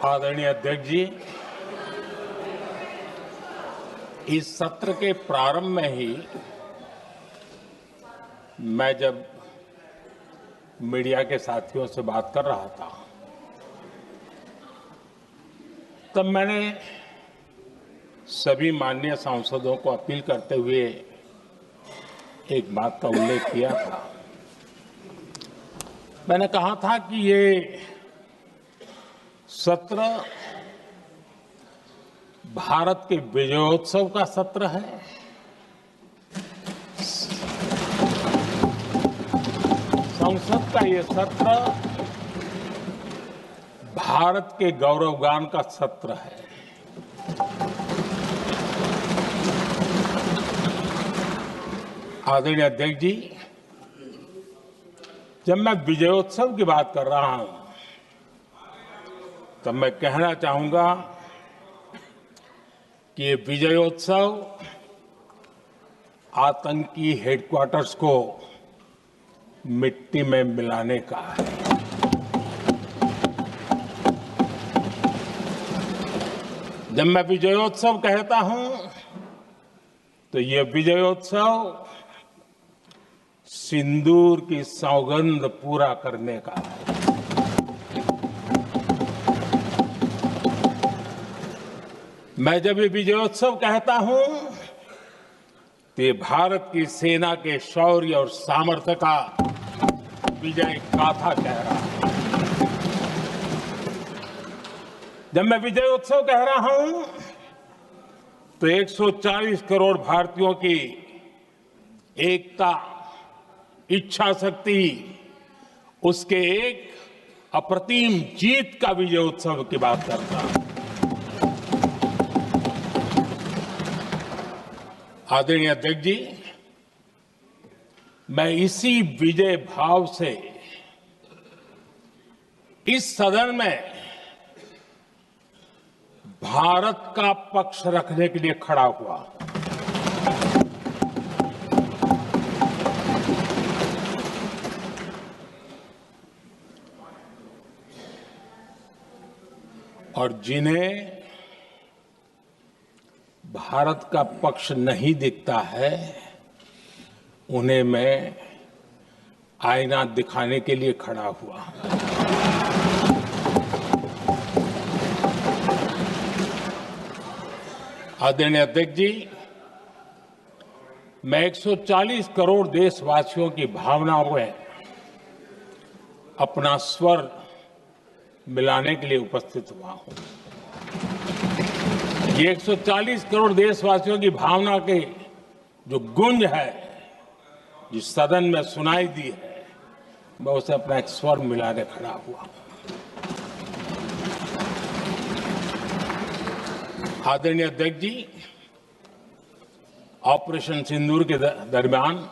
आदरणीय अध्यक्ष जी, इस सत्र के प्रारंभ में ही मैं जब मीडिया के साथियों से बात कर रहा था, तब मैंने सभी माननीय सांसदों को अपील करते हुए एक बात का उल्लेख किया था। मैंने कहा था कि ये सत्र भारत के विजयोत्सव का सत्र है। संसद का ये सत्र भारत के गौरवगान का सत्र है। आदरणीय अध्यक्ष जी, जब मैं विजयोत्सव की बात कर रहा हूं, तब मैं कहना चाहूंगा कि ये विजयोत्सव आतंकी हेडक्वार्टर्स को मिट्टी में मिलाने का है। जब मैं विजयोत्सव कहता हूं, तो ये विजयोत्सव सिंदूर की सौगंध पूरा करने का है। मैं जब ये विजयोत्सव कहता हूं, तो ये भारत की सेना के शौर्य और सामर्थ्य का विजय गाथा कह रहा है। जब मैं विजयोत्सव कह रहा हूं, तो 140 करोड़ भारतीयों की एकता, इच्छा शक्ति, उसके एक अप्रतिम जीत का विजयोत्सव की बात करता हूं। आदरणीय अध्यक्ष जी, मैं इसी विजय भाव से इस सदन में भारत का पक्ष रखने के लिए खड़ा हुआ। और जिन्हें भारत का पक्ष नहीं दिखता है, उन्हें मैं आईना दिखाने के लिए खड़ा हुआ। आदरणीय अध्यक्ष जी, मैं 140 करोड़ देशवासियों की भावनाओं में अपना स्वर मिलाने के लिए उपस्थित हुआ हूं। ये 140 करोड़ देशवासियों की भावना के जो गूंज है, जिस सदन में सुनाई दी है, मैं उसे अपना एक स्वर मिलाने खड़ा हुआ। आदरणीय अध्यक्ष जी, ऑपरेशन सिंदूर के दरमियान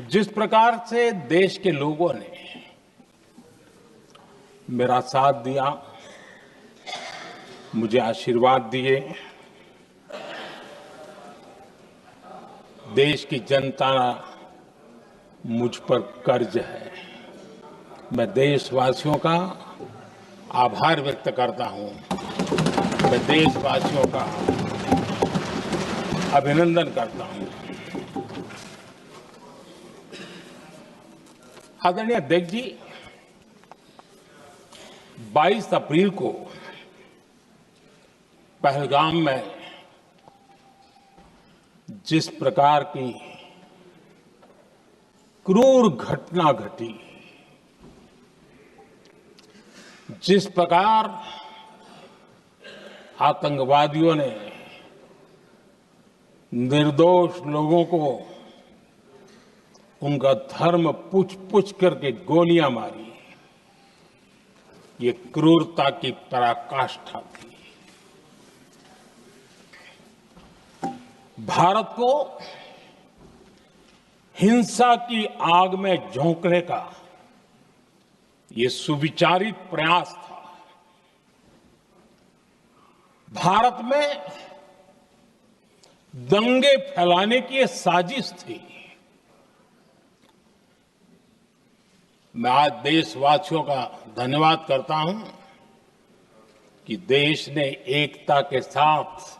जिस प्रकार से देश के लोगों ने मेरा साथ दिया, मुझे आशीर्वाद दिए, देश की जनता मुझ पर कर्ज है। मैं देशवासियों का आभार व्यक्त करता हूं। मैं देशवासियों का अभिनंदन करता हूं। आदरणीय अध्यक्ष जी, 22 अप्रैल को पहलगाम में जिस प्रकार की क्रूर घटना घटी, जिस प्रकार आतंकवादियों ने निर्दोष लोगों को उनका धर्म पूछ करके गोलियां मारी, ये क्रूरता की पराकाष्ठा थी। भारत को हिंसा की आग में झोंकने का ये सुविचारित प्रयास था। भारत में दंगे फैलाने की ये साजिश थी। मैं आज देशवासियों का धन्यवाद करता हूं कि देश ने एकता के साथ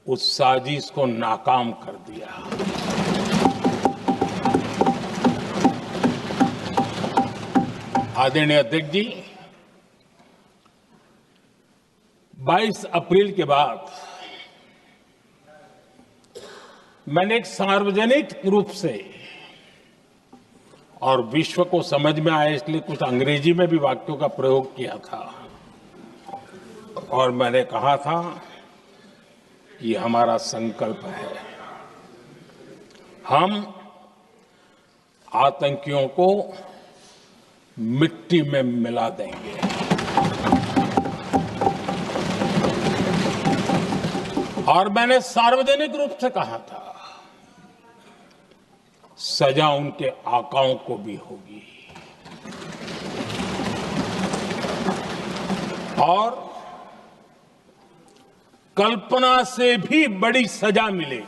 उस साजिश को नाकाम कर दिया। आदरणीय अध्यक्ष जी, 22 अप्रैल के बाद मैंने एक सार्वजनिक रूप से और विश्व को समझ में आए इसलिए कुछ अंग्रेजी में भी वाक्यों का प्रयोग किया था और मैंने कहा था कि हमारा संकल्प है, हम आतंकियों को मिट्टी में मिला देंगे। और मैंने सार्वजनिक रूप से कहा था, सजा उनके आकाओं को भी होगी और कल्पना से भी बड़ी सजा मिलेगी।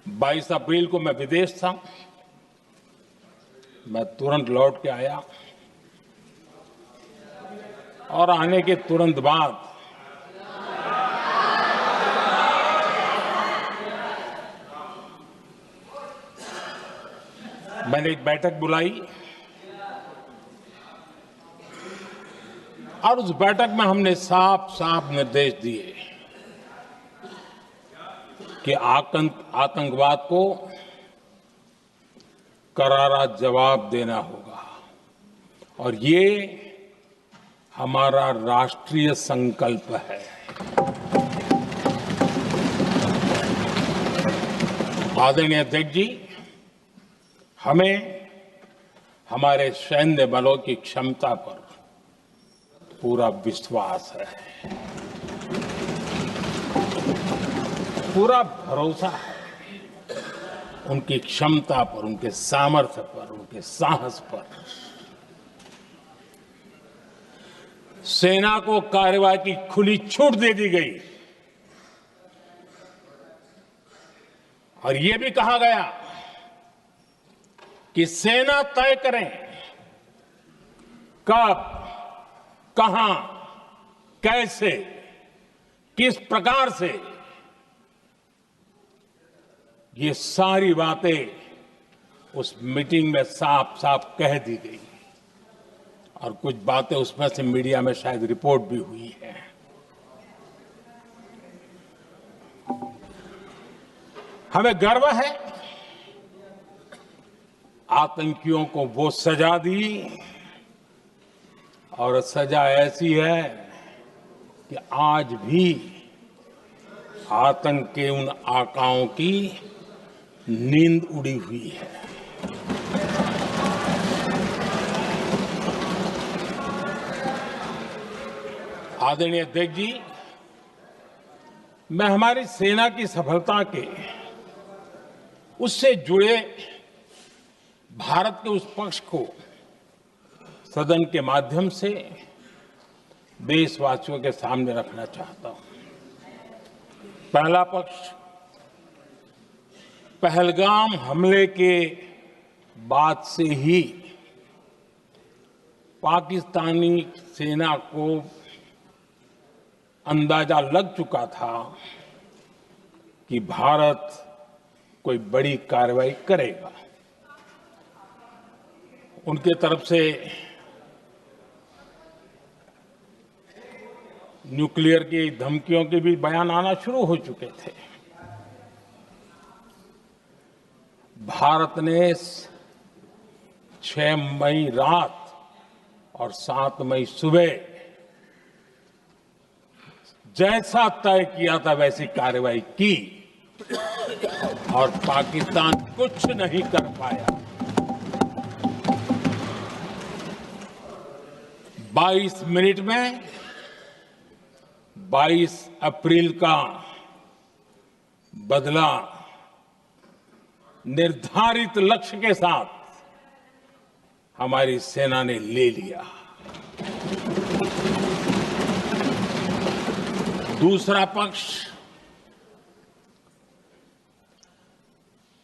22 अप्रैल को मैं विदेश था, मैं तुरंत लौट के आया और आने के तुरंत बाद मैंने एक बैठक बुलाई और उस बैठक में हमने साफ साफ निर्देश दिए कि आतंकवाद को करारा जवाब देना होगा और ये हमारा राष्ट्रीय संकल्प है। आदरणीय अध्यक्ष जी, हमें हमारे सैन्य बलों की क्षमता पर पूरा विश्वास है, पूरा भरोसा है उनकी क्षमता पर, उनके सामर्थ्य पर, उनके साहस पर। सेना को कार्रवाई की खुली छूट दे दी गई और यह भी कहा गया कि सेना तय करें कब, कहां, कैसे, किस प्रकार से। ये सारी बातें उस मीटिंग में साफ साफ कह दी गई और कुछ बातें उसमें से मीडिया में शायद रिपोर्ट भी हुई है। हमें गर्व है, आतंकियों को वो सजा दी और सजा ऐसी है कि आज भी आतंक के उन आकाओं की नींद उड़ी हुई है। आदरणीय अध्यक्ष जी, मैं हमारी सेना की सफलता के उससे जुड़े भारत के उस पक्ष को सदन के माध्यम से देशवासियों के सामने रखना चाहता हूं। पहला पक्ष, पहलगाम हमले के बाद से ही पाकिस्तानी सेना को अंदाजा लग चुका था कि भारत कोई बड़ी कार्रवाई करेगा। उनके तरफ से न्यूक्लियर की धमकियों के भी बयान आना शुरू हो चुके थे। भारत ने 6 मई रात और 7 मई सुबह जैसा तय किया था वैसी कार्रवाई की और पाकिस्तान कुछ नहीं कर पाया। 22 मिनट में 22 अप्रैल का बदला निर्धारित लक्ष्य के साथ हमारी सेना ने ले लिया। दूसरा पक्ष,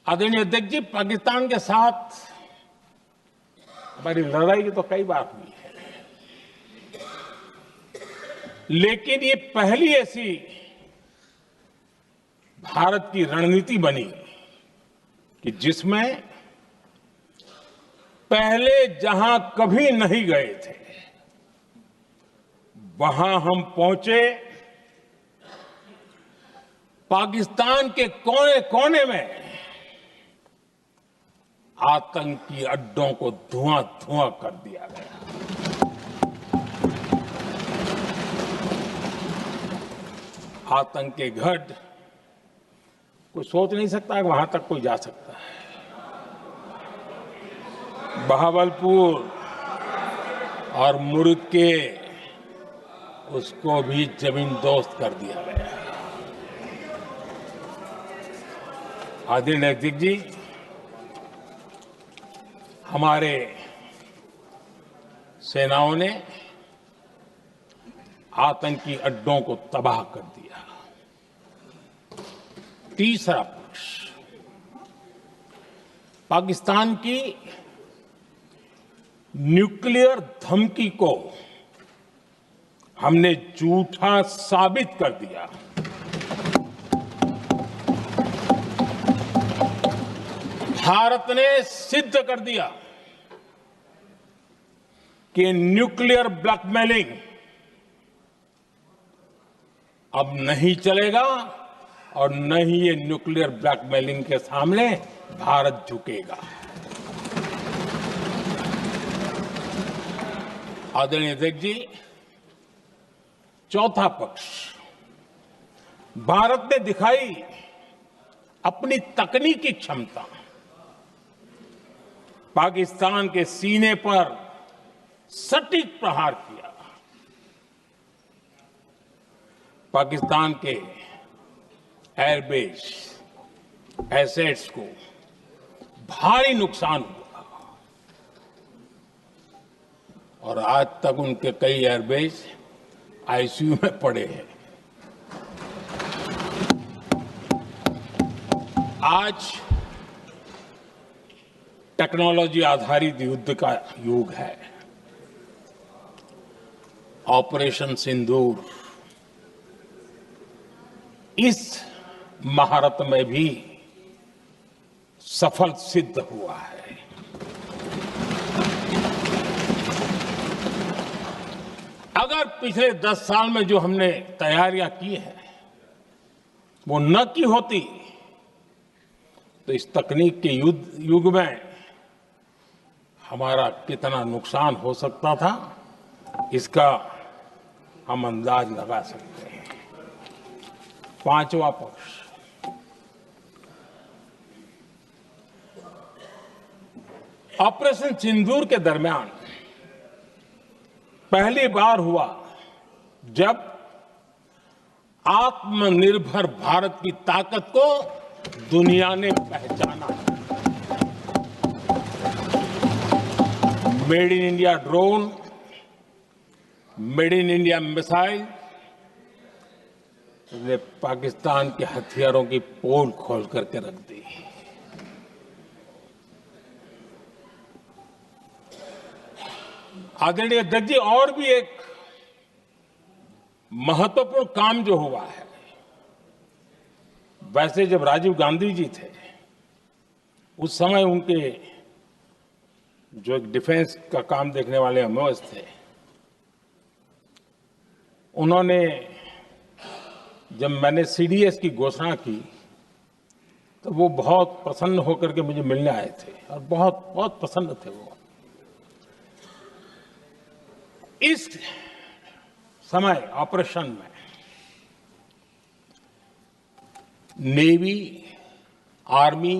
आदरणीय अध्यक्ष जी, पाकिस्तान के साथ पर लड़ाई तो कई बार हुई है, लेकिन ये पहली ऐसी भारत की रणनीति बनी कि जिसमें पहले जहां कभी नहीं गए थे वहां हम पहुंचे। पाकिस्तान के कोने कोने में आतंकी अड्डों को धुआं धुआं कर दिया गया। आतंक के गढ़ कोई सोच नहीं सकता कि वहां तक कोई जा सकता है। बहावलपुर और मुर्गे उसको भी जमीन दोस्त कर दिया गया। आदरणीय अध्यक्ष जी, हमारे सेनाओं ने आतंकी अड्डों को तबाह कर दिया। तीसरा पक्ष, पाकिस्तान की न्यूक्लियर धमकी को हमने झूठा साबित कर दिया। भारत ने सिद्ध कर दिया कि न्यूक्लियर ब्लैकमेलिंग अब नहीं चलेगा और न ही ये न्यूक्लियर ब्लैकमेलिंग के सामने भारत झुकेगा। आदरणीय अध्यक्ष जी, चौथा पक्ष, भारत ने दिखाई अपनी तकनीकी क्षमता। पाकिस्तान के सीने पर सटीक प्रहार किया। पाकिस्तान के एयरबेस एसेट्स को भारी नुकसान हुआ और आज तक उनके कई एयरबेस आईसीयू में पड़े हैं। आज टेक्नोलॉजी आधारित युद्ध का युग है। ऑपरेशन सिंदूर इस महारत में भी सफल सिद्ध हुआ है। अगर पिछले 10 साल में जो हमने तैयारियां की हैं वो न की होती तो इस तकनीक के युग में हमारा कितना नुकसान हो सकता था, इसका हम अंदाज लगा सकते हैं। पांचवा पक्ष, ऑपरेशन सिंदूर के दरमियान पहली बार हुआ जब आत्मनिर्भर भारत की ताकत को दुनिया ने पहचाना। Made in India drone, made in India missile ने पाकिस्तान के हथियारों की पोल खोल करके रख दी। आदरणीय अध्यक्ष जी, और भी एक महत्वपूर्ण काम जो हुआ है, वैसे जब राजीव गांधी जी थे उस समय उनके जो एक डिफेंस का काम देखने वाले एमओएस थे, उन्होंने जब मैंने सीडीएस की घोषणा की तो वो बहुत प्रसन्न होकर के मुझे मिलने आए थे और बहुत बहुत प्रसन्न थे वो। इस समय ऑपरेशन में नेवी, आर्मी,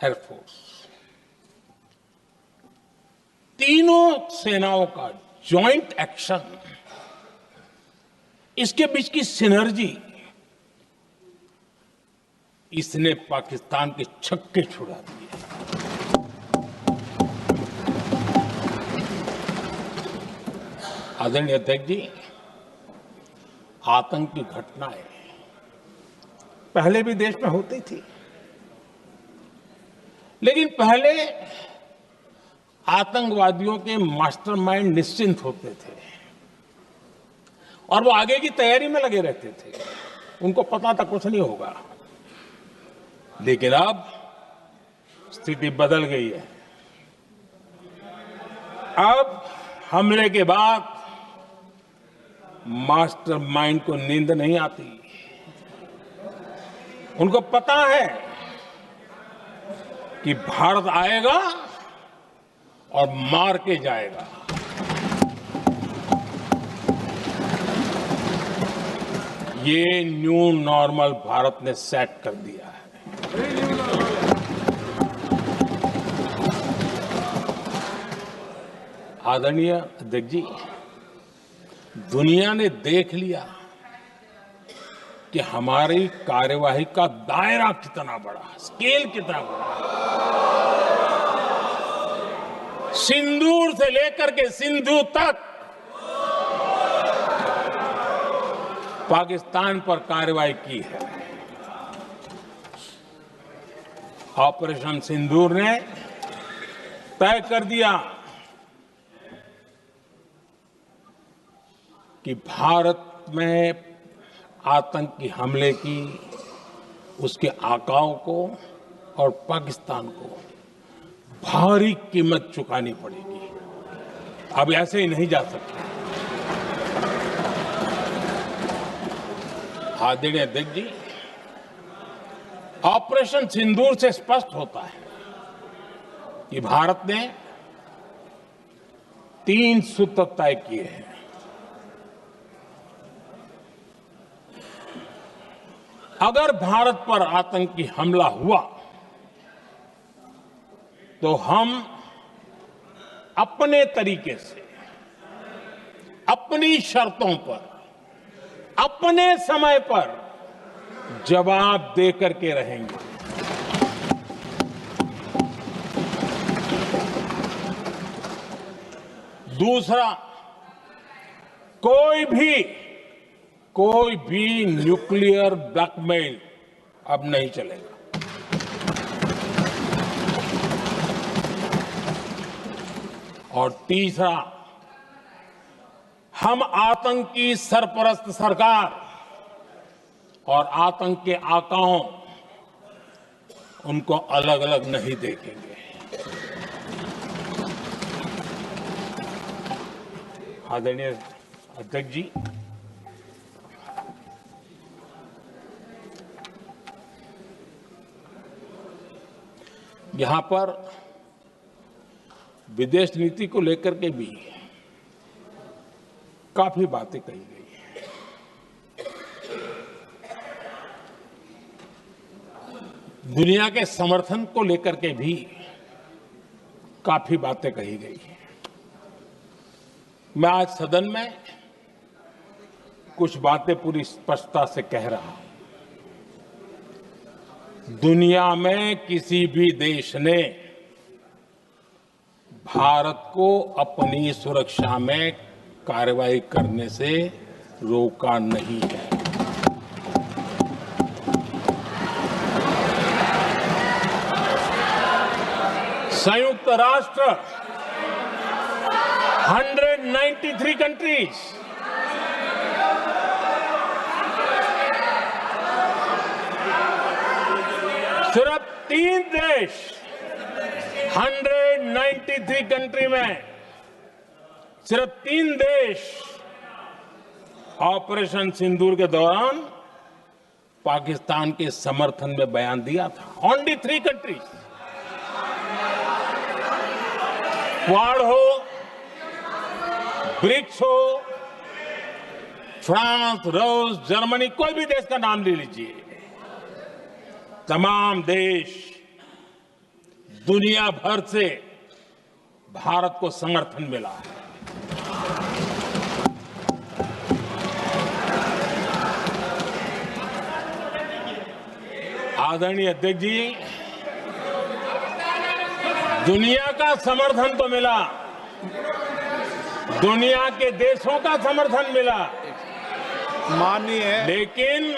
एयरफोर्स तीनों सेनाओं का जॉइंट एक्शन, इसके बीच की सिनर्जी, इसने पाकिस्तान के छक्के छुड़ा दिए। आदरणीय अध्यक्ष जी, आतंक की घटनाएं पहले भी देश में होती थी, लेकिन पहले आतंकवादियों के मास्टरमाइंड निश्चिंत होते थे और वो आगे की तैयारी में लगे रहते थे। उनको पता था कुछ नहीं होगा। लेकिन अब स्थिति बदल गई है। अब हमले के बाद मास्टरमाइंड को नींद नहीं आती। उनको पता है कि भारत आएगा और मार के जाएगा। ये न्यू नॉर्मल भारत ने सेट कर दिया है। आदरणीय अध्यक्ष जी, दुनिया ने देख लिया कि हमारी कार्यवाही का दायरा कितना बड़ा, स्केल कितना बड़ा। सिंदूर से लेकर के सिंधु तक पाकिस्तान पर कार्रवाई की है। ऑपरेशन सिंदूर ने तय कर दिया कि भारत में आतंकी हमले की, उसके आकाओं को और पाकिस्तान को भारी कीमत चुकानी पड़ेगी। अब ऐसे ही नहीं जा सकते। आदरणीय अध्यक्ष जी, ऑपरेशन सिंदूर से स्पष्ट होता है कि भारत ने 3 सूत्र तय किए हैं। अगर भारत पर आतंकी हमला हुआ तो हम अपने तरीके से, अपनी शर्तों पर, अपने समय पर जवाब दे करके रहेंगे। दूसरा, कोई भी न्यूक्लियर ब्लैकमेल अब नहीं चलेगा। और तीसरा, हम आतंक की सरपरस्त सरकार और आतंक के आकाओं, उनको अलग अलग नहीं देखेंगे। आदरणीय अध्यक्ष जी, यहां पर विदेश नीति को लेकर के भी काफी बातें कही गई हैं। दुनिया के समर्थन को लेकर के भी काफी बातें कही गई हैं। मैं आज सदन में कुछ बातें पूरी स्पष्टता से कह रहा हूं। दुनिया में किसी भी देश ने भारत को अपनी सुरक्षा में कार्रवाई करने से रोका नहीं है। संयुक्त राष्ट्र 193 कंट्रीज, सिर्फ 3 देश 193 कंट्री में सिर्फ 3 देश ऑपरेशन सिंदूर के दौरान पाकिस्तान के समर्थन में बयान दिया था। Only 3 countries. क्वाड हो, ब्रिक्स हो, फ्रांस, रूस, जर्मनी, कोई भी देश का नाम ले लीजिए, तमाम देश दुनिया भर से भारत को समर्थन मिला है। आदरणीय अध्यक्ष जी, दुनिया का समर्थन तो मिला, दुनिया के देशों का समर्थन मिला, माननीय, लेकिन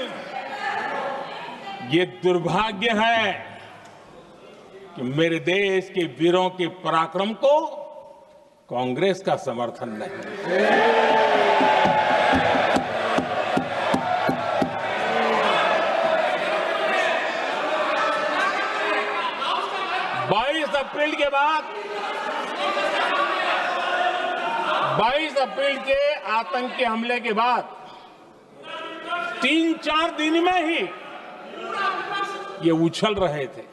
ये दुर्भाग्य है कि मेरे देश के वीरों के पराक्रम को कांग्रेस का समर्थन नहीं। 22 अप्रैल के बाद 22 अप्रैल के आतंकी हमले के बाद 3-4 दिन में ही ये उछल रहे थे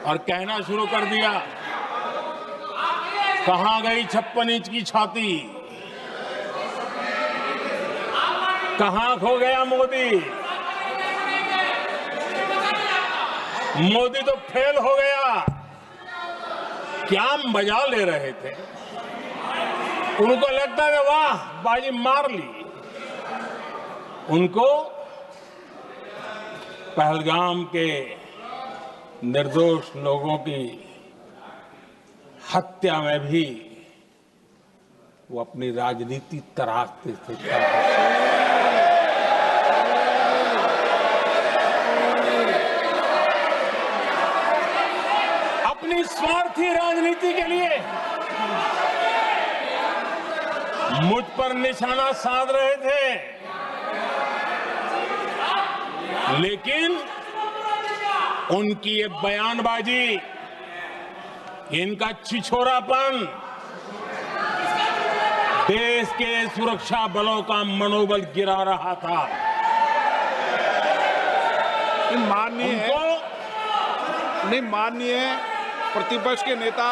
और कहना शुरू कर दिया, कहां गई 56 इंच की छाती, कहां खो गया मोदी, मोदी तो फेल हो गया। क्या मजा ले रहे थे, उनको लगता है वाह बाजी मार ली। उनको पहलगाम के निर्दोष लोगों की हत्या में भी वो अपनी राजनीति तराशते थे। अपनी स्वार्थी राजनीति के लिए मुझ पर निशाना साध रहे थे, लेकिन उनकी ये बयानबाजी, इनका छिछोरापन देश के सुरक्षा बलों का मनोबल गिरा रहा था। माननीय प्रतिपक्ष के नेता,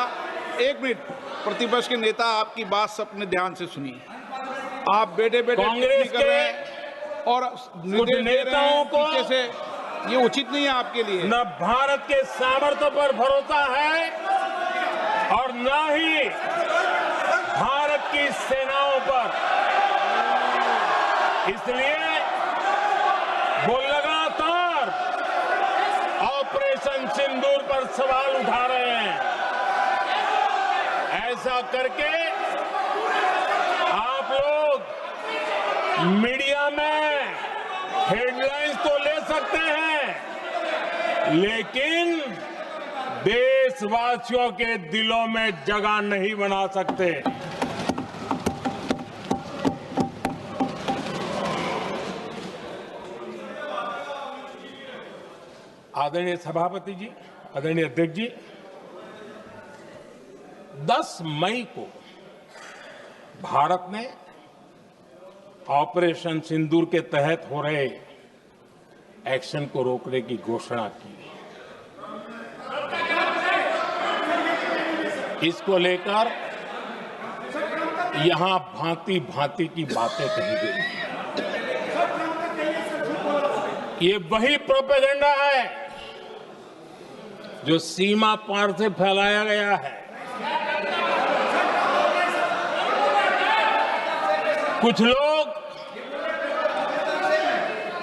एक मिनट, प्रतिपक्ष के नेता आपकी बात सबने ध्यान से सुनी। आप बेटे कांग्रेस कर रहे हैं और निर्देश दे रहे हैं पीछे से, ये उचित नहीं है आपके लिए। न भारत के सामर्थ्य पर भरोसा है और न ही भारत की सेनाओं पर, इसलिए वो लगातार ऑपरेशन सिंदूर पर सवाल उठा रहे हैं। ऐसा करके आप लोग मीडिया में हेडलाइंस तो ले सकते हैं, लेकिन देशवासियों के दिलों में जगह नहीं बना सकते। आदरणीय सभापति जी, आदरणीय अध्यक्ष जी, 10 मई को भारत ने ऑपरेशन सिंदूर के तहत हो रहे एक्शन को रोकने की घोषणा की। इसको लेकर यहां भांति भांति की बातें कही गई। ये वही प्रोपेगेंडा है जो सीमा पार से फैलाया गया है। कुछ लोग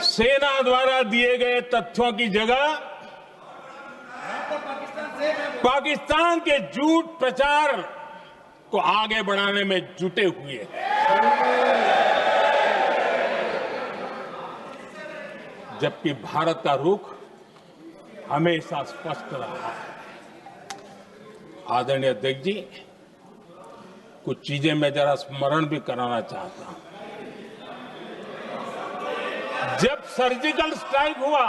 सेना द्वारा दिए गए तथ्यों की जगह पाकिस्तान के झूठ प्रचार को आगे बढ़ाने में जुटे हुए हैं, जबकि भारत का रुख हमेशा स्पष्ट रहा है। आदरणीय अध्यक्ष जी, कुछ चीजें मैं जरा स्मरण भी कराना चाहता हूं। जब सर्जिकल स्ट्राइक हुआ,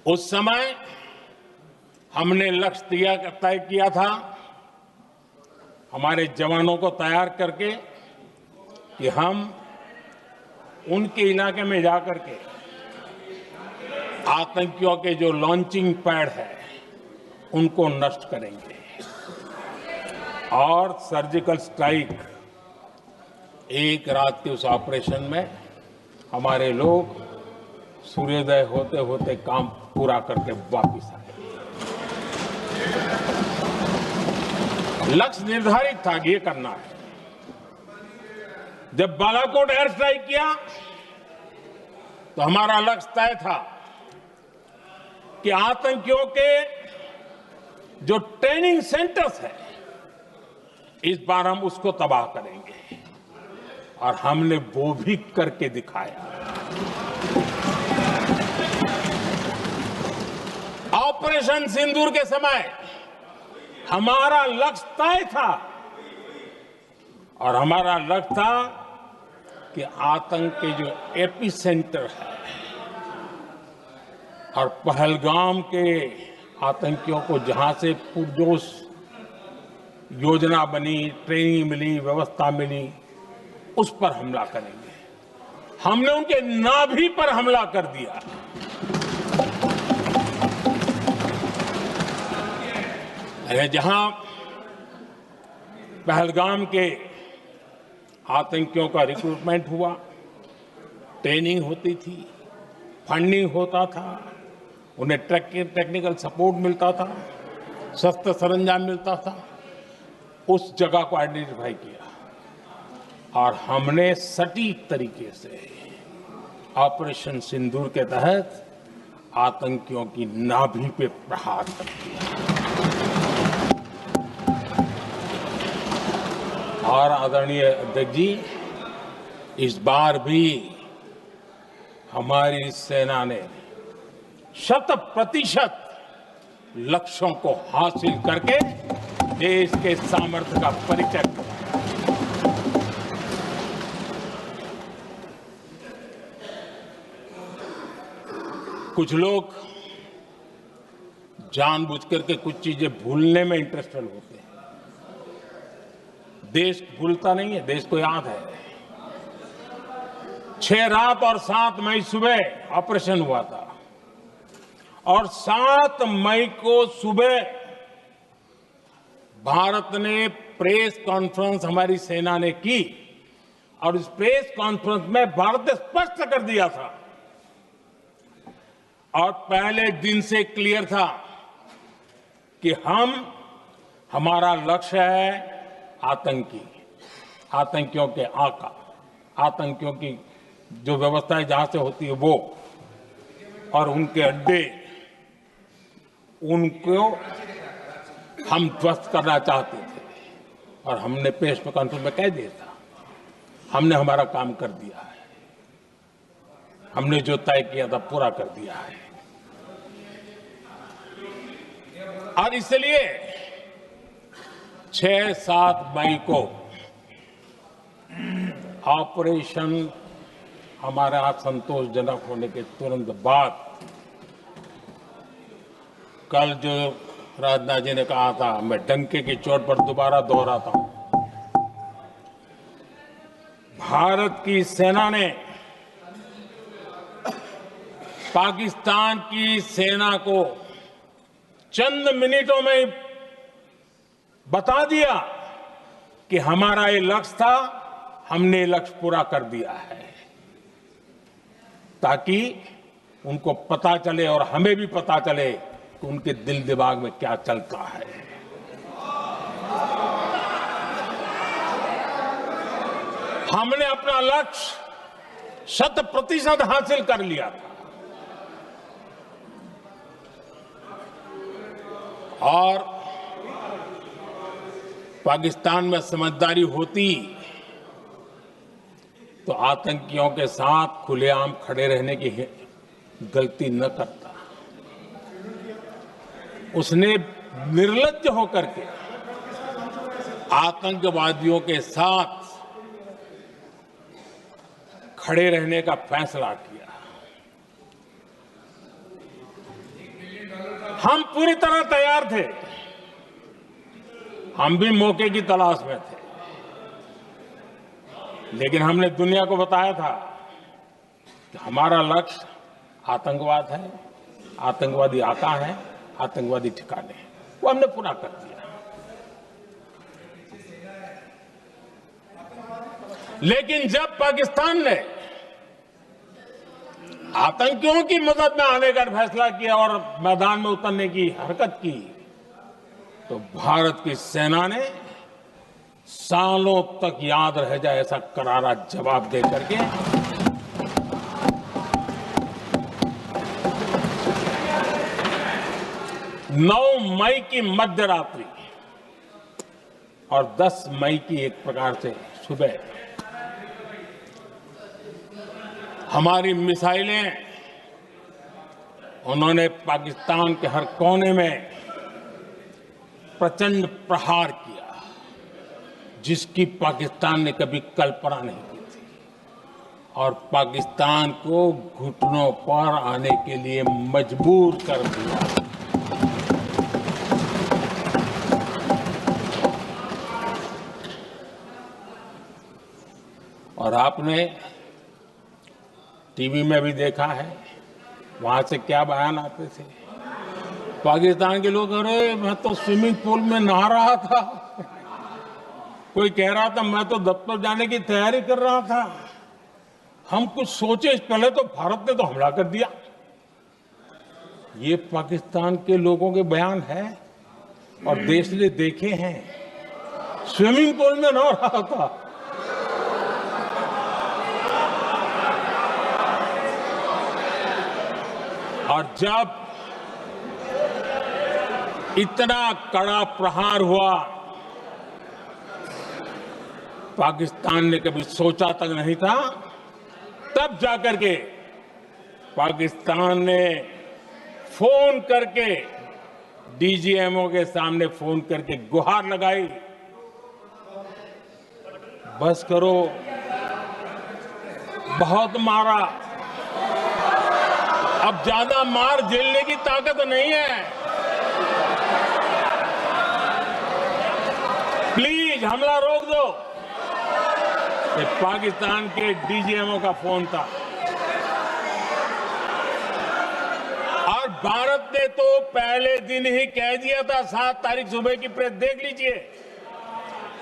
उस समय हमने लक्ष्य तय किया था, हमारे जवानों को तैयार करके, कि हम उनके इलाके में जाकर के आतंकियों के जो लॉन्चिंग पैड है उनको नष्ट करेंगे। और सर्जिकल स्ट्राइक, एक रात के उस ऑपरेशन में हमारे लोग सूर्योदय होते होते काम पूरा करके वापस आए। लक्ष्य निर्धारित था कि ये करना है। जब बालाकोट एयर स्ट्राइक किया तो हमारा लक्ष्य तय था कि आतंकियों के जो ट्रेनिंग सेंटर्स हैं, इस बार हम उसको तबाह करेंगे। और हमने वो भी करके दिखाया। ऑपरेशन सिंदूर के समय हमारा लक्ष्य तय था और हमारा लक्ष्य था कि आतंक के जो एपी सेंटर है और पहलगाम के आतंकियों को जहां से पुरजोश योजना बनी, ट्रेनिंग मिली, व्यवस्था मिली, उस पर हमला करेंगे। हमने उनके नाभि पर हमला कर दिया। जहां पहलगाम के आतंकियों का रिक्रूटमेंट हुआ, ट्रेनिंग होती थी, फंडिंग होता था, उन्हें टेक्निकल सपोर्ट मिलता था, शस्त्र सरंजाम मिलता था, उस जगह को आइडेंटिफाई किया और हमने सटीक तरीके से ऑपरेशन सिंदूर के तहत आतंकियों की नाभि पे प्रहार कर दिया। और आदरणीय अध्यक्ष जी, इस बार भी हमारी सेना ने 100% लक्ष्यों को हासिल करके देश के सामर्थ्य का परिचय कराया। कुछ लोग जानबूझ करके कुछ चीजें भूलने में इंटरेस्टेड होते हैं। देश भूलता नहीं है, देश को याद है। 6 रात और 7 मई सुबह ऑपरेशन हुआ था और 7 मई को सुबह भारत ने प्रेस कॉन्फ्रेंस हमारी सेना ने की और इस प्रेस कॉन्फ्रेंस में भारत ने स्पष्ट कर दिया था और पहले दिन से क्लियर था कि हमारा लक्ष्य है आतंकियों के आका, आतंकियों की जो व्यवस्थाएं जहां से होती है वो और उनके अड्डे, उनको हम ध्वस्त करना चाहते थे और हमने प्रेस कॉन्फ्रेंस में कह दिया था, हमने हमारा काम कर दिया है, हमने जो तय किया था पूरा कर दिया है। और इसलिए 6-7 मई को ऑपरेशन हमारे यहां संतोषजनक होने के तुरंत बाद कल जो राजनाथ जी ने कहा था, मैं डंके की चोट पर दोबारा दोहराता हूं, भारत की सेना ने पाकिस्तान की सेना को चंद मिनटों में बता दिया कि हमारा ये लक्ष्य था, हमने ये लक्ष्य पूरा कर दिया है, ताकि उनको पता चले और हमें भी पता चले कि उनके दिल दिमाग में क्या चलता है। हमने अपना लक्ष्य 100% हासिल कर लिया था और पाकिस्तान में समझदारी होती तो आतंकियों के साथ खुलेआम खड़े रहने की गलती न करता। उसने निर्लज्ज होकर के आतंकवादियों के साथ खड़े रहने का फैसला किया। हम पूरी तरह तैयार थे, हम भी मौके की तलाश में थे, लेकिन हमने दुनिया को बताया था कि हमारा लक्ष्य आतंकवाद है, आतंकवादी आका है, आतंकवादी ठिकाने हैं, वो हमने पूरा कर दिया। लेकिन जब पाकिस्तान ने आतंकियों की मदद में आने का फैसला किया और मैदान में उतरने की हरकत की, तो भारत की सेना ने सालों तक याद रह जाए ऐसा करारा जवाब दे करके नौ मई की मध्यरात्रि और 10 मई की एक प्रकार से सुबह हमारी मिसाइलें उन्होंने पाकिस्तान के हर कोने में प्रचंड प्रहार किया, जिसकी पाकिस्तान ने कभी कल्पना नहीं की थी, और पाकिस्तान को घुटनों पर आने के लिए मजबूर कर दिया। और आपने टीवी में भी देखा है, वहां से क्या बयान आते थे। पाकिस्तान के लोग, अरे मैं तो स्विमिंग पूल में नहा रहा था, कोई कह रहा था मैं तो दफ्तर जाने की तैयारी कर रहा था। हम कुछ सोचे पहले तो भारत ने तो हमला कर दिया। ये पाकिस्तान के लोगों के बयान है और देश ने देखे हैं। स्विमिंग पूल में नहा रहा था। और जब इतना कड़ा प्रहार हुआ, पाकिस्तान ने कभी सोचा तक नहीं था, तब जाकर के पाकिस्तान ने फोन करके डीजीएमओ के सामने फोन करके गुहार लगाई, बस करो, बहुत मारा, अब ज्यादा मार झेलने की ताकत नहीं है, प्लीज हमला रोक दो। ये पाकिस्तान के डीजीएमओ का फोन था। और भारत ने तो पहले दिन ही कह दिया था, 7 तारीख सुबह की प्रेस देख लीजिए,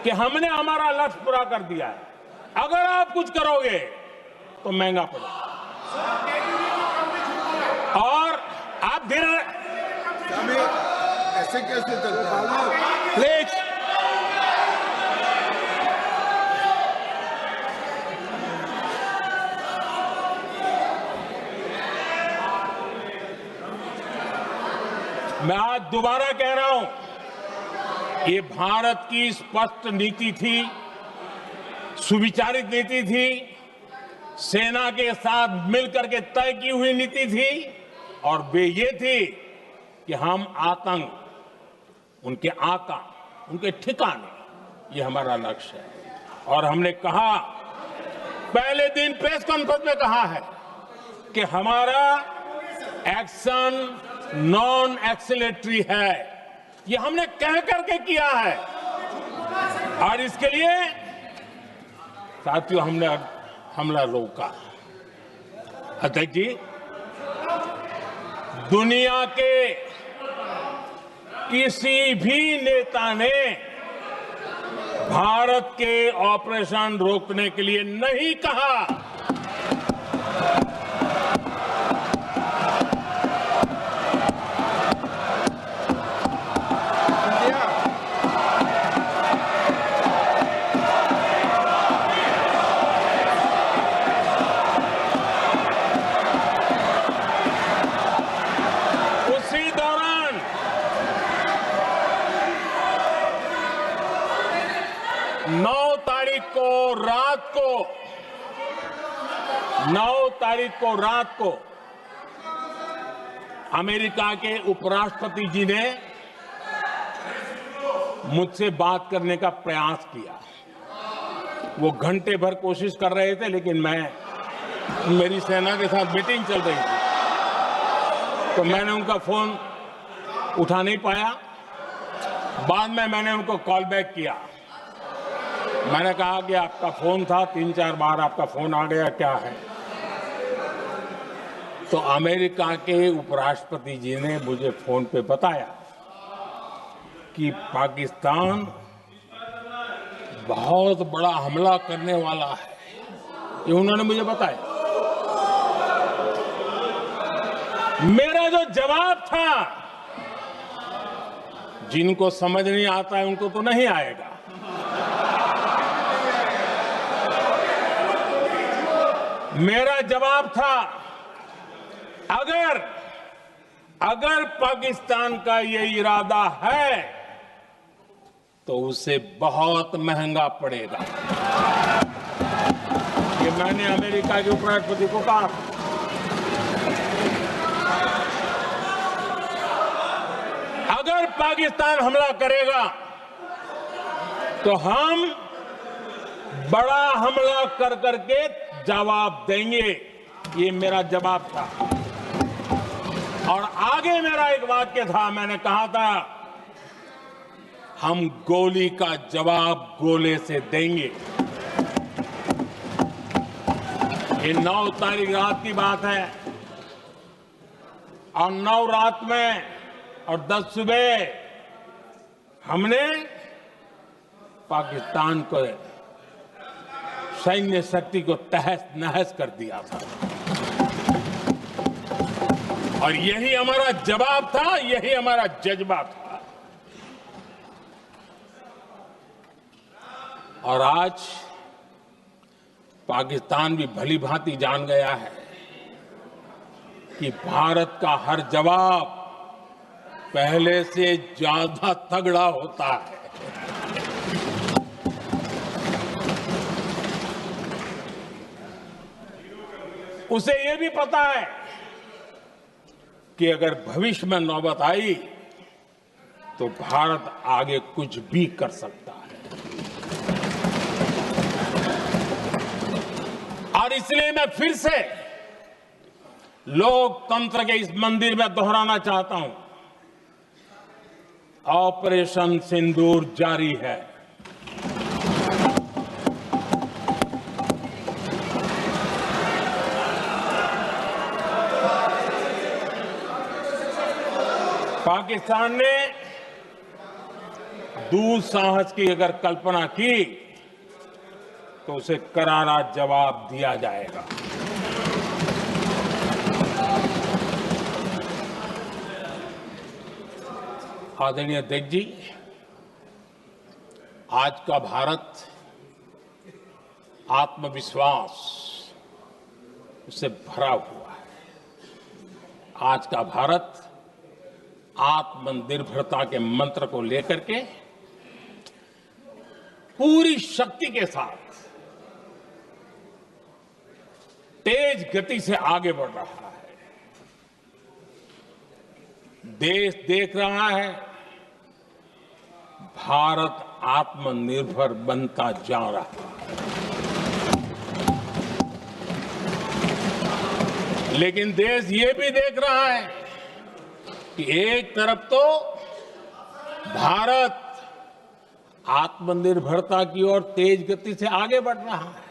कि हमने हमारा लक्ष्य पूरा कर दिया है, अगर आप कुछ करोगे तो महंगा पड़ेगा। और आप धीरे ऐसे कैसे चलता है? प्लीज मैं आज दोबारा कह रहा हूं, ये भारत की स्पष्ट नीति थी, सुविचारित नीति थी, सेना के साथ मिलकर के तय की हुई नीति थी, और वे ये थी कि हम आतंक, उनके आका, उनके ठिकाने, ये हमारा लक्ष्य है। और हमने कहा, पहले दिन प्रेस कॉन्फ्रेंस में कहा है कि हमारा एक्शन नॉन एक्सीलेटरी है, ये हमने कह करके किया है। और इसके लिए साथियों हमने हमला रोका। अध्यक्ष जी, दुनिया के किसी भी नेता ने भारत के ऑपरेशन रोकने के लिए नहीं कहा। उसी दौरान 9 तारीख को रात को अमेरिका के उपराष्ट्रपति जी ने मुझसे बात करने का प्रयास किया। वो घंटे भर कोशिश कर रहे थे, लेकिन मेरी सेना के साथ मीटिंग चल रही थी, तो मैंने उनका फोन उठा नहीं पाया। बाद में मैंने उनको कॉल बैक किया। मैंने कहा कि आपका फोन था, 3-4 बार आपका फोन आ गया, क्या है? तो अमेरिका के उपराष्ट्रपति जी ने मुझे फोन पे बताया कि पाकिस्तान बहुत बड़ा हमला करने वाला है, ये उन्होंने मुझे बताया। मेरा जो जवाब था, जिनको समझ नहीं आता है उनको तो नहीं आएगा, मेरा जवाब था, अगर पाकिस्तान का ये इरादा है तो उसे बहुत महंगा पड़ेगा। ये मैंने अमेरिका के उपराष्ट्रपति को कहा अगर पाकिस्तान हमला करेगा तो हम बड़ा हमला कर करके जवाब देंगे। ये मेरा जवाब था। और आगे मेरा एक वाक्य था, मैंने कहा था हम गोली का जवाब गोले से देंगे। ये 9 तारीख रात की बात है और 9 रात में और 10 सुबह हमने पाकिस्तान को सैन्य शक्ति को तहस नहस कर दिया था। और यही हमारा जवाब था, यही हमारा जज्बा था। और आज पाकिस्तान भी भली भांति जान गया है कि भारत का हर जवाब पहले से ज्यादा तगड़ा होता है। उसे यह भी पता है कि अगर भविष्य में नौबत आई तो भारत आगे कुछ भी कर सकता है। और इसलिए मैं फिर से लोकतंत्र के इस मंदिर में दोहराना चाहता हूं, ऑपरेशन सिंदूर जारी है। पाकिस्तान ने दुस्साहस की अगर कल्पना की तो उसे करारा जवाब दिया जाएगा। आदरणीय अध्यक्ष जी, आज का भारत आत्मविश्वास से भरा हुआ है। आज का भारत आत्मनिर्भरता के मंत्र को लेकर के पूरी शक्ति के साथ तेज गति से आगे बढ़ रहा है। देश देख रहा है भारत आत्मनिर्भर बनता जा रहा है। लेकिन देश ये भी देख रहा है कि एक तरफ तो भारत आत्मनिर्भरता की ओर तेज गति से आगे बढ़ रहा है,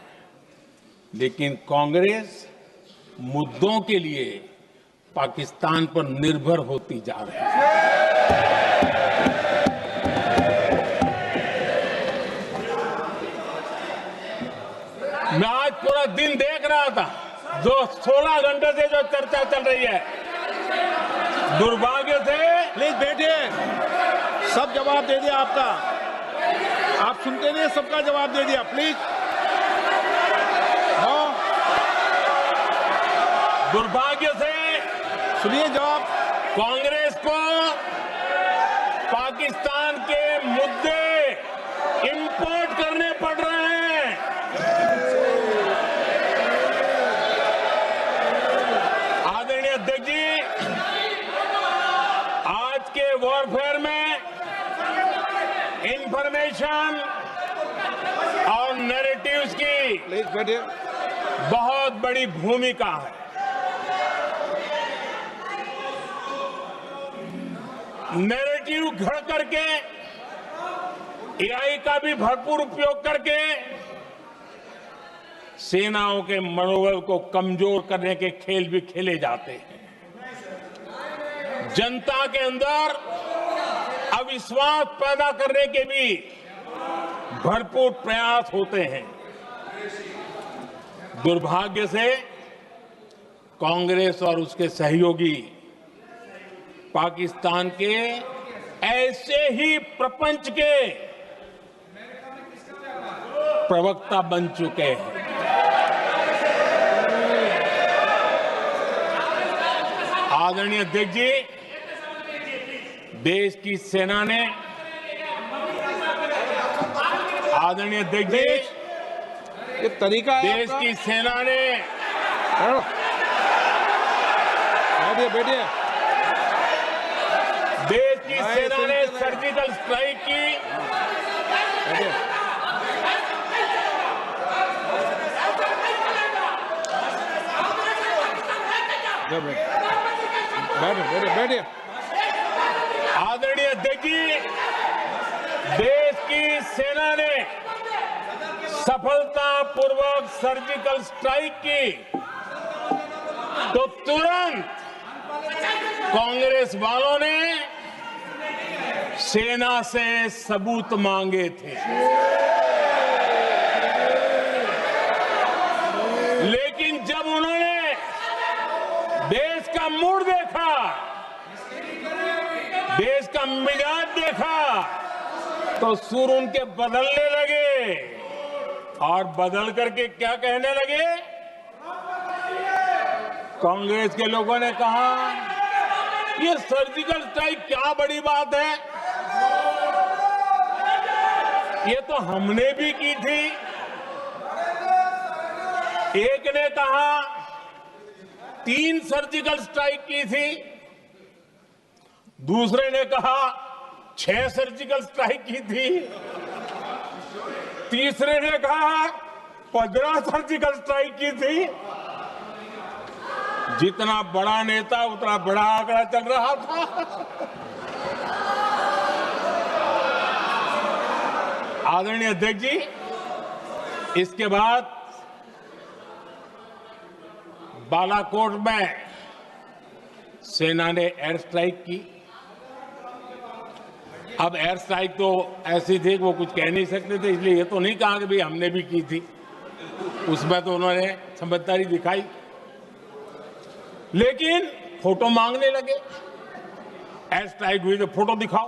लेकिन कांग्रेस मुद्दों के लिए पाकिस्तान पर निर्भर होती जा रही है। मैं आज पूरा दिन देख रहा था, जो 16 घंटे से जो चर्चा चल रही है, दुर्भाग्य से। प्लीज बैठिए, सब जवाब दे दिया आपका। आप सुनते नहीं, सबका जवाब दे दिया। प्लीज दुर्भाग्य से सुनिए जवाब। कांग्रेस को पाकिस्तान के मुद्दे इंपोर्ट करने पड़ रहे हैं। आदरणीय अध्यक्ष जी, आज के वॉरफेयर में इंफॉर्मेशन और नैरेटिव्स की प्लीज बैठिए। बहुत बड़ी भूमिका है। नैरेटिव घड़ करके एआई का भी भरपूर उपयोग करके सेनाओं के मनोबल को कमजोर करने के खेल भी खेले जाते हैं। जनता के अंदर अविश्वास पैदा करने के भी भरपूर प्रयास होते हैं। दुर्भाग्य से कांग्रेस और उसके सहयोगी पाकिस्तान के ऐसे ही प्रपंच के प्रवक्ता बन चुके हैं। आदरणीय अध्यक्ष जी, देश की सेना ने, आदरणीय अध्यक्ष जी, ये तरीका है देश आपका? की सेना ने बैठिए बैठिए। देश की भाई, सेना ने सुनते रहे। सर्जिकल स्ट्राइक की। बैठिए। बैठिए बैठिए बैठिए। आदरणीय अध्यक्ष जी, देश की सेना ने सफलतापूर्वक सर्जिकल स्ट्राइक की तो तुरंत कांग्रेस वालों ने सेना से सबूत मांगे थे, लेकिन जब उन्होंने देश का मूड देखा, देश का मिजाज देखा, तो सुर उनके बदलने लगे और बदल करके क्या कहने लगे? कांग्रेस के लोगों ने कहा, ये सर्जिकल स्ट्राइक क्या बड़ी बात है, ये तो हमने भी की थी। एक ने कहा 3 सर्जिकल स्ट्राइक की थी, दूसरे ने कहा 6 सर्जिकल स्ट्राइक की थी, तीसरे ने कहा 15 सर्जिकल स्ट्राइक की थी। जितना बड़ा नेता उतना बड़ा आंकड़ा चल रहा था। आदरणीय अध्यक्ष जी, इसके बाद बालाकोट में सेना ने एयर स्ट्राइक की। अब एयर स्ट्राइक तो ऐसी थी कि वो कुछ कह नहीं सकते थे, इसलिए ये तो नहीं कहा कि भाई हमने भी की थी। उसमें तो उन्होंने समझदारी दिखाई, लेकिन फोटो मांगने लगे। एयर स्ट्राइक हुई तो फोटो दिखाओ,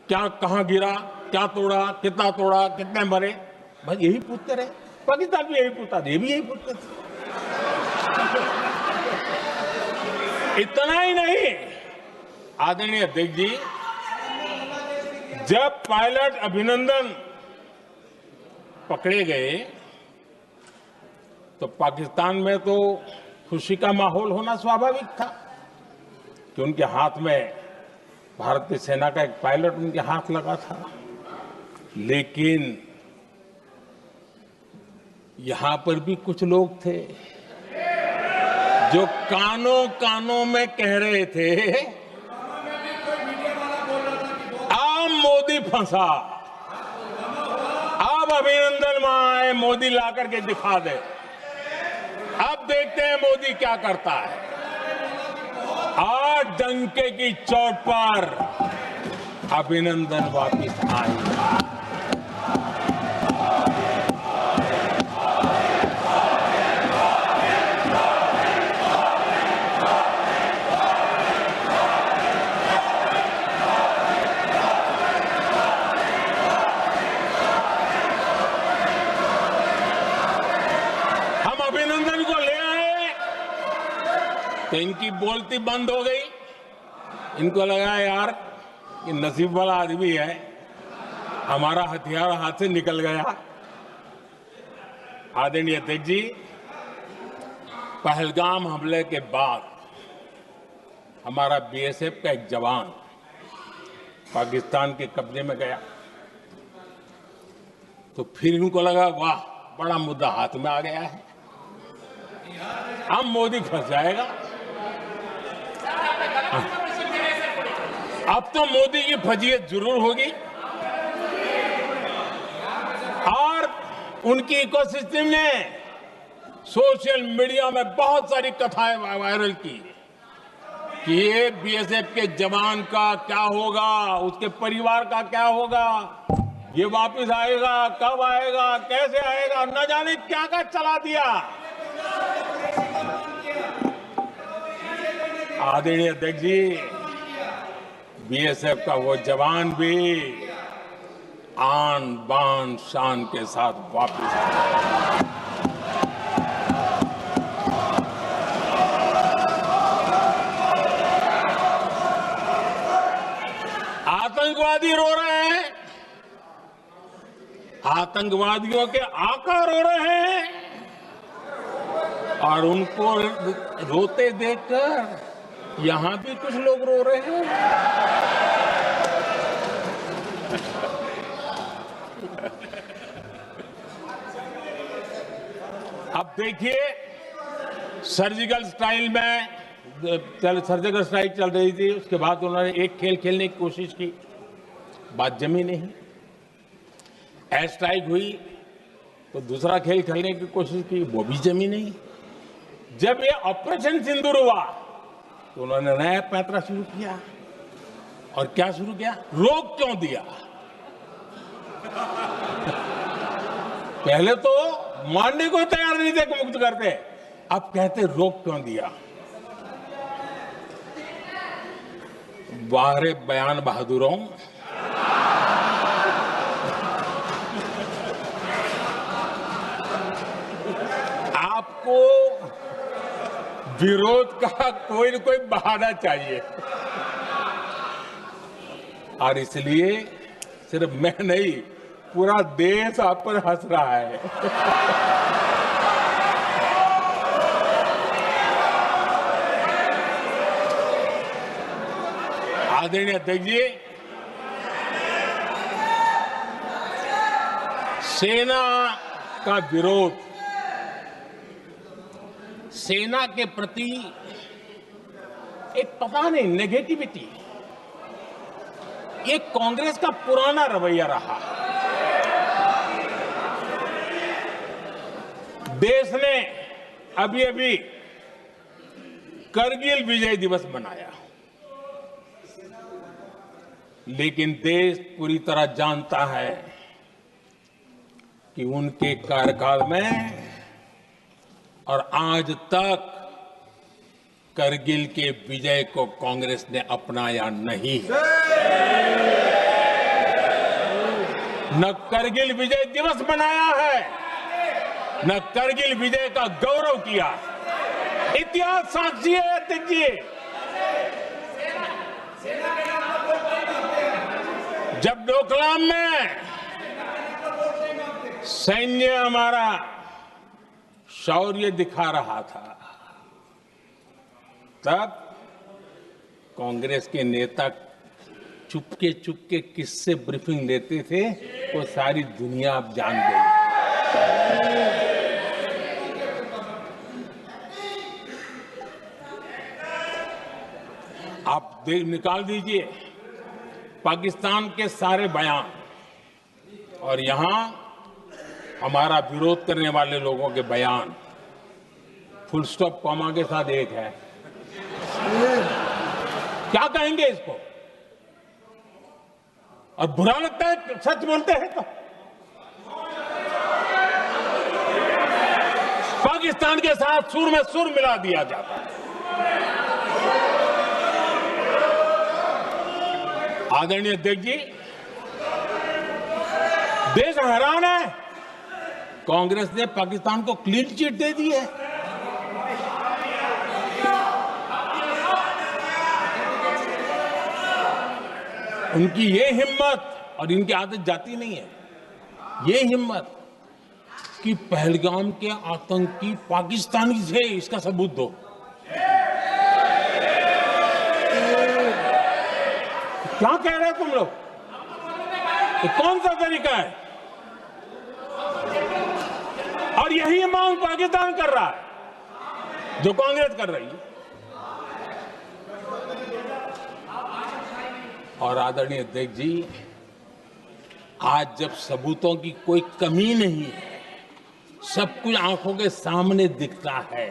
क्या कहां गिरा, क्या तोड़ा, कितना तोड़ा, कितने मरे, बस यही पूछते रहे। पाकिस्तान भी यही पूछता था, ये भी यही पूछते थे। इतना ही नहीं, आदरणीय अध्यक्ष जी, जब पायलट अभिनंदन पकड़े गए तो पाकिस्तान में तो खुशी का माहौल होना स्वाभाविक था कि उनके हाथ में भारतीय सेना का एक पायलट उनके हाथ लगा था। लेकिन यहां पर भी कुछ लोग थे जो कानों कानों में कह रहे थे, अब मोदी फंसा, अब अभिनंदन वहां आए, मोदी ला करके दिखा दे, अब देखते हैं मोदी क्या करता है। आज डंके की चोट पर अभिनंदन वापिस आए। अभिनंदन को ले आए तो इनकी बोलती बंद हो गई। इनको लगा यार ये नसीब वाला आदमी है, हमारा हथियार हाथ से निकल गया। आदरणीय अध्यक्ष जी, पहलगाम हमले के बाद हमारा बीएसएफ का एक जवान पाकिस्तान के कब्जे में गया, तो फिर इनको लगा वाह बड़ा मुद्दा हाथ में आ गया है, अब मोदी फंस जाएगा। अब तो मोदी की फजीयत जरूर होगी। और उनकी इकोसिस्टम ने सोशल मीडिया में बहुत सारी कथाएं वायरल की कि ये बीएसएफ के जवान का क्या होगा, उसके परिवार का क्या होगा, ये वापस आएगा, कब आएगा, कैसे आएगा, न जाने क्या क्या चला दिया। आदरणीय अध्यक्ष जी, बीएसएफ का वो जवान भी आन बान शान के साथ वापस आया। आतंकवादी रो रहे हैं, आतंकवादियों के आका रो रहे हैं और उनको रोते देखकर यहां भी कुछ लोग रो रहे हैं। अब देखिए, सर्जिकल स्ट्राइक चल रही थी, उसके बाद उन्होंने एक खेल खेलने की कोशिश की, बात जमी नहीं। एयर स्ट्राइक हुई तो दूसरा खेल खेलने की कोशिश की, वो भी जमी नहीं। जब ये ऑपरेशन सिंदूर हुआ तो उन्होंने नया पैंतरा शुरू किया। और क्या शुरू किया? रोक क्यों दिया? पहले तो मानने को तैयार नहीं थे कि मुक्त करते, अब कहते रोक क्यों दिया? वाह रे बयान बहादुरों, आपको विरोध का कोई न कोई बहाना चाहिए। और इसलिए सिर्फ मैं नहीं, पूरा देश आप पर हंस रहा है। आदरणीय अध्यक्ष जी, सेना का विरोध, सेना के प्रति एक पता नहीं नेगेटिविटी, ये कांग्रेस का पुराना रवैया रहा। देश ने अभी अभी करगिल विजय दिवस मनाया, लेकिन देश पूरी तरह जानता है कि उनके कार्यकाल में और आज तक करगिल के विजय को कांग्रेस ने अपनाया नहीं है। न करगिल विजय दिवस मनाया है, न करगिल विजय का गौरव किया। इतिहास साक्षी है अध्यक्ष जी। जब डोकलाम में सैन्य हमारा शौर्य दिखा रहा था, तब कांग्रेस के नेता चुपके चुपके किससे ब्रीफिंग लेते थे, वो सारी दुनिया अब जान गई। आप निकाल दीजिए पाकिस्तान के सारे बयान और यहां हमारा विरोध करने वाले लोगों के बयान, फुल स्टॉप कॉमा के साथ एक है। क्या कहेंगे इसको? और बुरा लगता है सच बोलते हैं तो। पाकिस्तान के साथ सुर में सुर मिला दिया जाता है। आदरणीय अध्यक्ष जी, देश हैरान है, कांग्रेस ने पाकिस्तान को क्लीन चिट दे दी है। उनकी ये हिम्मत, और इनकी आदत जाती नहीं है, ये हिम्मत कि पहलगाम के आतंकी पाकिस्तानी थे, इसका सबूत दो। क्या कह रहे हो तुम लोग? तो कौन सा तरीका है? और यही मांग पाकिस्तान कर रहा है जो कांग्रेस कर रही है। और आदरणीय अध्यक्ष जी, आज जब सबूतों की कोई कमी नहीं है, सब कुछ आंखों के सामने दिखता है,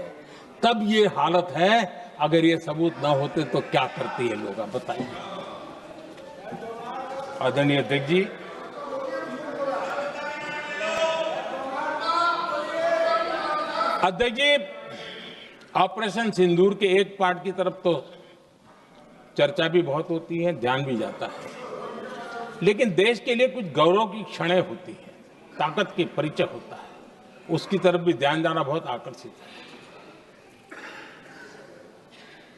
तब ये हालत है। अगर ये सबूत ना होते तो क्या करते ये लोग, आप बताइए। आदरणीय अध्यक्ष जी, ऑपरेशन सिंदूर के एक पार्ट की तरफ तो चर्चा भी बहुत होती है, ध्यान भी जाता है, लेकिन देश के लिए कुछ गौरव की क्षणें होती हैं, ताकत के परिचय होता है, उसकी तरफ भी ध्यान जाना बहुत आकर्षित है।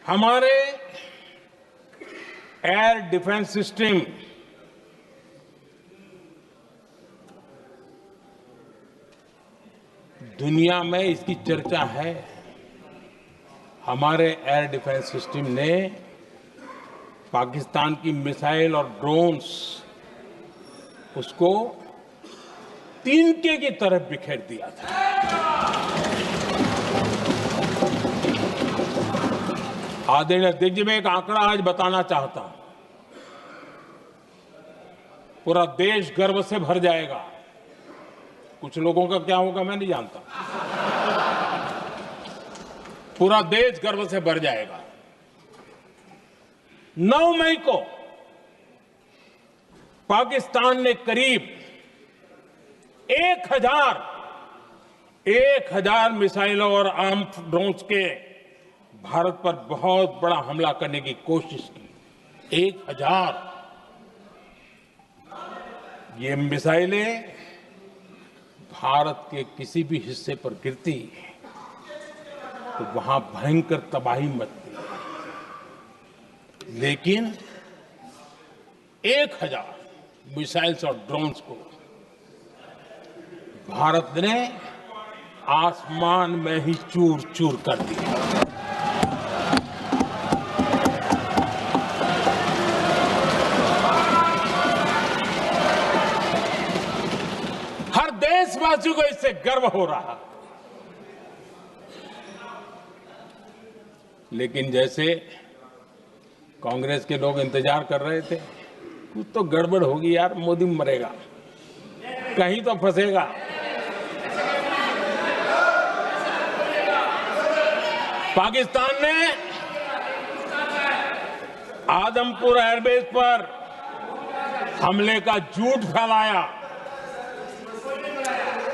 हमारे एयर डिफेंस सिस्टम दुनिया में इसकी चर्चा है। हमारे एयर डिफेंस सिस्टम ने पाकिस्तान की मिसाइल और ड्रोन्स उसको तिनके की तरफ बिखेर दिया था। आदरणीय अध्यक्ष जी, मैं एक आंकड़ा आज बताना चाहता हूं, पूरा देश गर्व से भर जाएगा। कुछ लोगों का क्या होगा मैं नहीं जानता, पूरा देश गर्व से भर जाएगा। 9 मई को पाकिस्तान ने करीब 1000 मिसाइलों और आर्म ड्रोन्स के भारत पर बहुत बड़ा हमला करने की कोशिश की। 1000 ये मिसाइलें भारत के किसी भी हिस्से पर गिरती तो वहां भयंकर तबाही मचती, लेकिन 1000 मिसाइल्स और ड्रोन्स को भारत ने आसमान में ही चूर चूर कर दिया। हर देशवासी को इससे गर्व हो रहा। लेकिन जैसे कांग्रेस के लोग इंतजार कर रहे थे, कुछ तो गड़बड़ होगी यार, मोदी मरेगा, कहीं तो फंसेगा। पाकिस्तान ने आदमपुर एयरबेस पर हमले का झूठ फैलाया,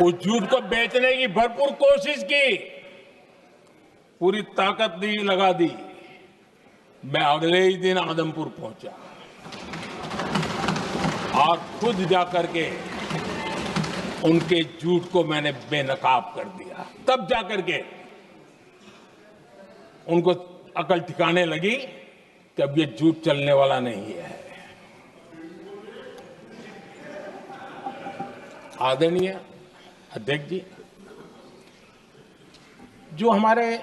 उस झूठ को बेचने की भरपूर कोशिश की, पूरी ताकत लगा दी। मैं अगले ही दिन आदमपुर पहुंचा और खुद जाकर के उनके झूठ को मैंने बेनकाब कर दिया। तब जाकर के उनको अकल ठिकाने लगी कि अब ये झूठ चलने वाला नहीं है। आदरणीय अध्यक्ष जी, जो हमारे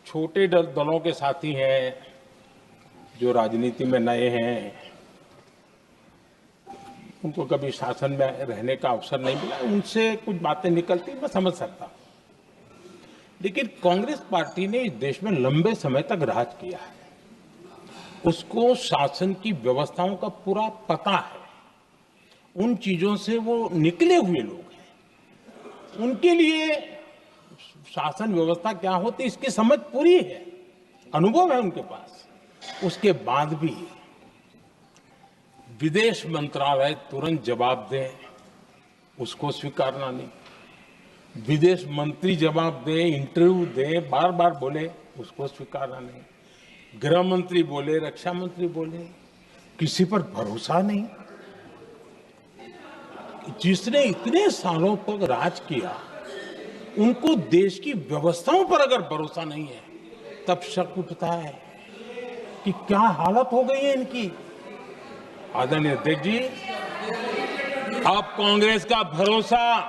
छोटे दलों के साथी हैं, जो राजनीति में नए हैं, उनको कभी शासन में रहने का अवसर नहीं मिला, उनसे कुछ बातें निकलती मैं समझ सकता हूं। लेकिन कांग्रेस पार्टी ने इस देश में लंबे समय तक राज किया है, उसको शासन की व्यवस्थाओं का पूरा पता है, उन चीजों से वो निकले हुए लोग हैं, उनके लिए शासन व्यवस्था क्या होती इसकी समझ पूरी है, अनुभव है उनके पास। उसके बाद भी विदेश मंत्रालय तुरंत जवाब दे, उसको स्वीकारना नहीं। विदेश मंत्री जवाब दे, इंटरव्यू दे, बार बार बोले, उसको स्वीकारना नहीं। गृह मंत्री बोले, रक्षा मंत्री बोले, किसी पर भरोसा नहीं। जिसने इतने सालों तक राज किया, उनको देश की व्यवस्थाओं पर अगर भरोसा नहीं है, तब शक उठता है कि क्या हालत हो गई है इनकी। आदरणीय अध्यक्ष जी, अब कांग्रेस का भरोसा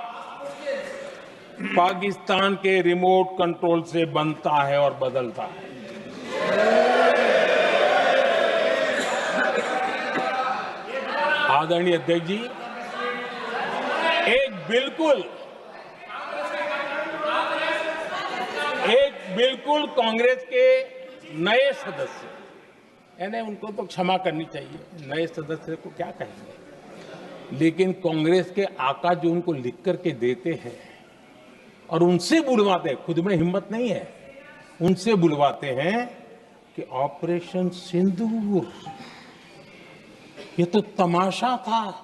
पाकिस्तान के रिमोट कंट्रोल से बनता है और बदलता है। आदरणीय अध्यक्ष जी, एक बिल्कुल कांग्रेस के नए सदस्य, यानी उनको तो क्षमा करनी चाहिए, नए सदस्य को क्या कहेंगे, लेकिन कांग्रेस के आका जो उनको लिख करके देते हैं और उनसे बुलवाते हैं, खुद में हिम्मत नहीं है, उनसे बुलवाते हैं कि ऑपरेशन सिंदूर ये तो तमाशा था,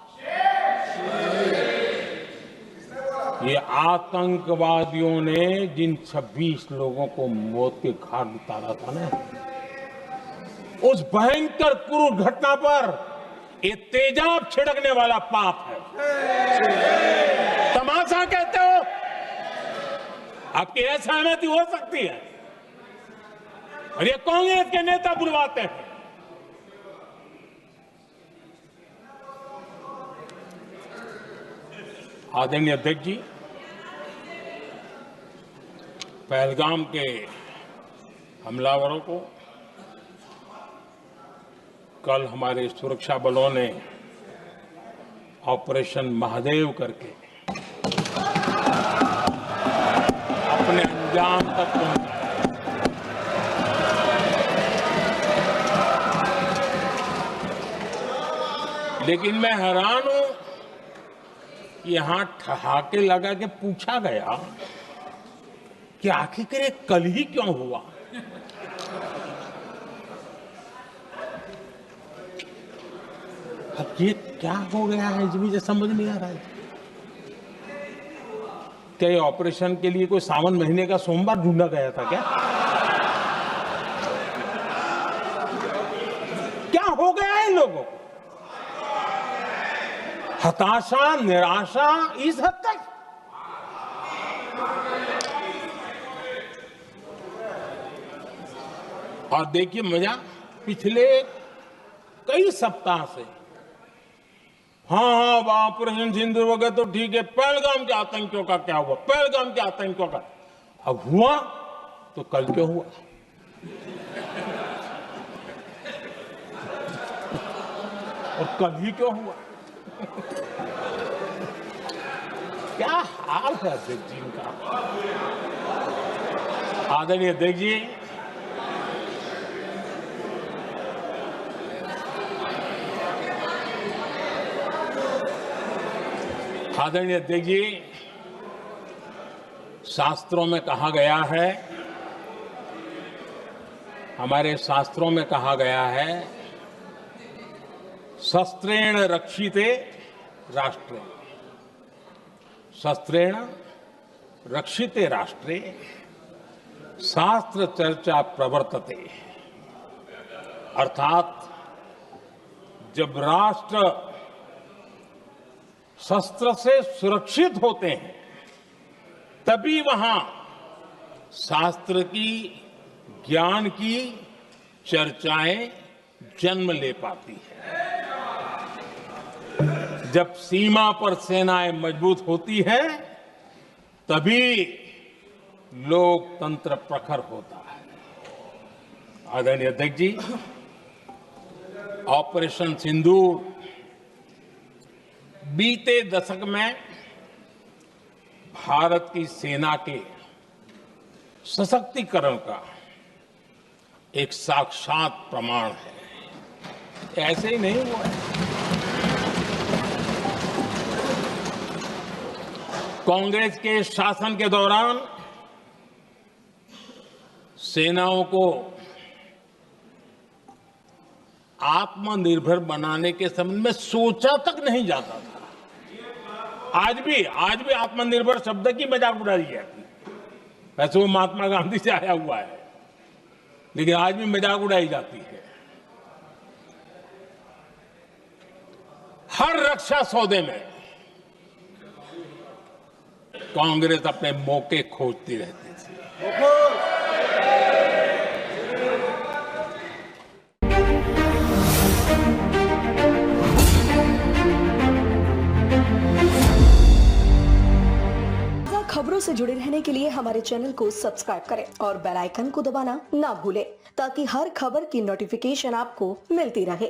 ये आतंकवादियों ने जिन 26 लोगों को मौत के घाट उतारा था ना, उस भयंकर क्रूर घटना पर ये तेजाब छिड़कने वाला पाप है। तमाशा कहते हो, आपकी असहमति हो सकती है, और ये कांग्रेस के नेता बुलवाते हैं। आदरणीय अध्यक्ष जी, पहलगाम के हमलावरों को कल हमारे सुरक्षा बलों ने ऑपरेशन महादेव करके अपने अंजाम तक पहुंचाया। लेकिन मैं हैरान हूं कि यहां ठहाके लगा के पूछा गया कि आखिर ये कल ही क्यों हुआ। अब ये क्या हो गया है मुझे समझ नहीं आ रहा है। क्या ये ऑपरेशन के लिए कोई सावन महीने का सोमवार ढूंढा गया था क्या? क्या हो गया है इन लोगों को? हताशा, निराशा इस हद तक। और देखिए मजा, पिछले कई सप्ताह से हाँ ऑपरेशन सिंदूर हो गया तो ठीक है, पहलगाम के आतंकियों का क्या हुआ, पहलगाम के आतंकियों का अब हुआ तो कल क्यों हुआ? और कल ही क्यों हुआ? क्या हाल है अध्यक्ष जी का। आदरणीय अध्यक्ष जी, आदरणीय अध्यक्ष जी, शास्त्रों में कहा गया है, हमारे शास्त्रों में कहा गया है, शस्त्रेण रक्षिते राष्ट्रे, शस्त्रेण रक्षिते राष्ट्रे शास्त्र चर्चा प्रवर्तते। अर्थात जब राष्ट्र शस्त्र से सुरक्षित होते हैं तभी वहां शास्त्र की, ज्ञान की चर्चाएं जन्म ले पाती है। जब सीमा पर सेनाएं मजबूत होती है तभी लोकतंत्र प्रखर होता है। आदरणीय अध्यक्ष जी, ऑपरेशन सिंदूर बीते दशक में भारत की सेना के सशक्तिकरण का एक साक्षात प्रमाण है। ऐसे ही नहीं हुआ है। कांग्रेस के शासन के दौरान सेनाओं को आत्मनिर्भर बनाने के संबंध में सोचा तक नहीं जाता था। आज भी आत्मनिर्भर शब्द की मजाक उड़ाई जाती है। वैसे वो महात्मा गांधी से आया हुआ है, लेकिन आज भी मजाक उड़ाई जाती है। हर रक्षा सौदे में कांग्रेस अपने मौके खोजती रहती थी। खबरों से जुड़े रहने के लिए हमारे चैनल को सब्सक्राइब करें और बेल आइकन को दबाना ना भूलें ताकि हर खबर की नोटिफिकेशन आपको मिलती रहे।